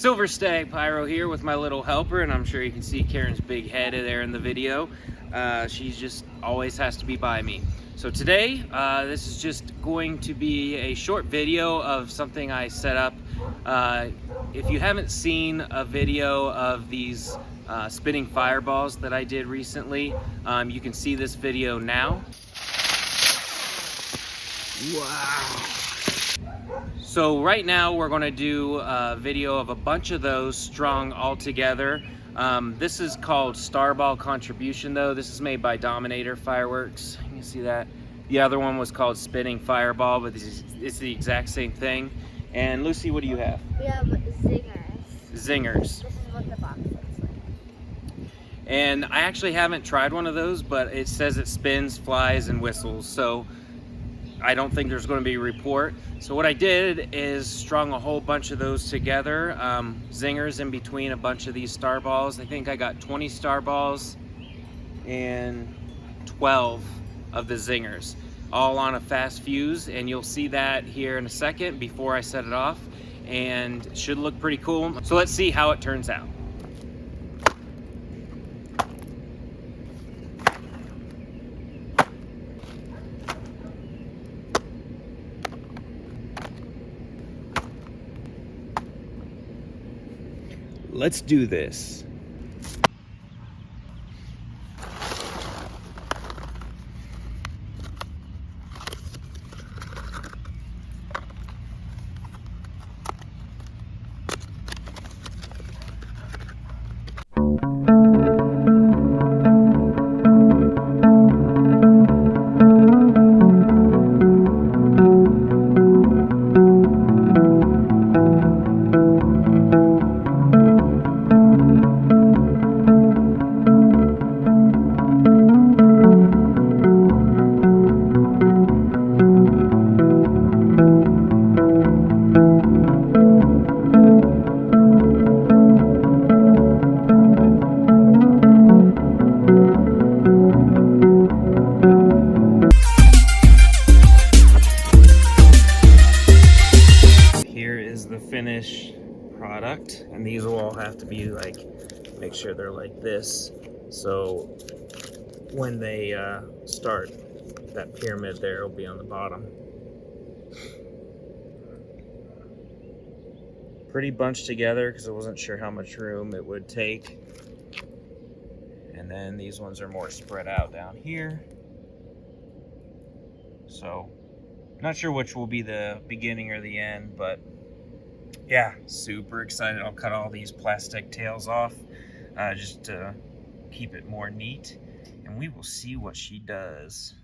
Silver Stag Pyro here with my little helper, and I'm sure you can see Karen's big head there in the video. She just always has to be by me. So today, this is just going to be a short video of something I set up. If you haven't seen a video of these spinning fireballs that I did recently, you can see this video now. Wow. So right now we're going to do a video of a bunch of those strung all together. This is called Starball Contribution though. This is made by Dominator Fireworks. You can see that. The other one was called Spinning Fireball, but it's the exact same thing. And Lucy, what do you have? We have Zingers. Zingers. This is what the box looks like. And I actually haven't tried one of those, but it says it spins, flies, and whistles. So I don't think there's going to be a report. So what I did is strung a whole bunch of those together, zingers in between a bunch of these star balls. I think I got 20 star balls and 12 of the zingers, all on a fast fuse, and you'll see that here in a second before I set it off, and it should look pretty cool. So let's see how it turns out. Let's do this. The finished product, and these will all have to be like, make sure they're like this, so when they start, that pyramid there will be on the bottom. Pretty bunched together because I wasn't sure how much room it would take. And then these ones are more spread out down here, so not sure which will be the beginning or the end, but yeah, super excited. I'll cut all these plastic tails off just to keep it more neat, and we will see what she does.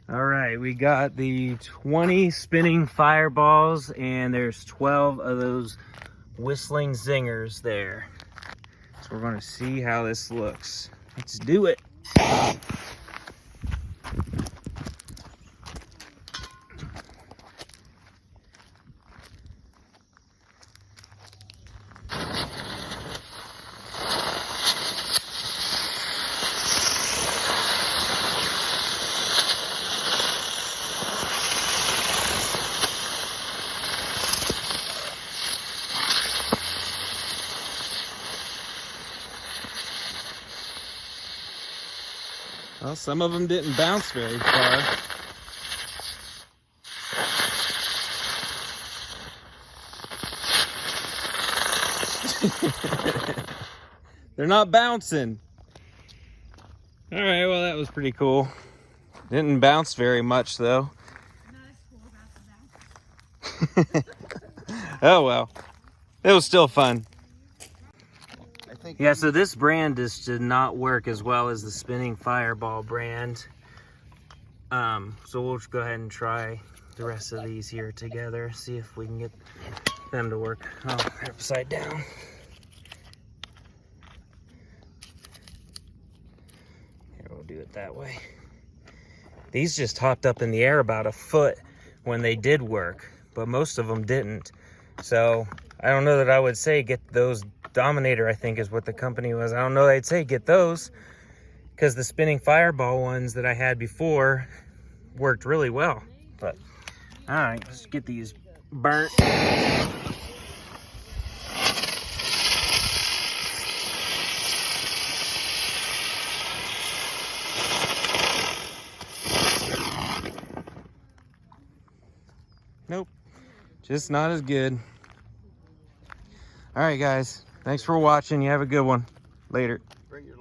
All right, we got the 20 spinning fireballs, and there's 12 of those whistling zingers there. So we're going to see how this looks. Let's do it. Well, some of them didn't bounce very far. They're not bouncing. All right, well, that was pretty cool. Didn't bounce very much, though. Oh, well. It was still fun. Yeah, so this brand just did not work as well as the spinning fireball brand. So we'll just go ahead and try the rest of these here together, see if we can get them to work. Oh, they're upside down. Here, we'll do it that way. These just hopped up in the air about a foot when they did work, but most of them didn't. So I don't know that I would say get those. Dominator, I think, is what the company was. I don't know, I'd say get those, because the spinning fireball ones that I had before worked really well. But all right, let's get these burnt. Nope. Just not as good. All right, guys. Thanks for watching. You have a good one. Later. Bring your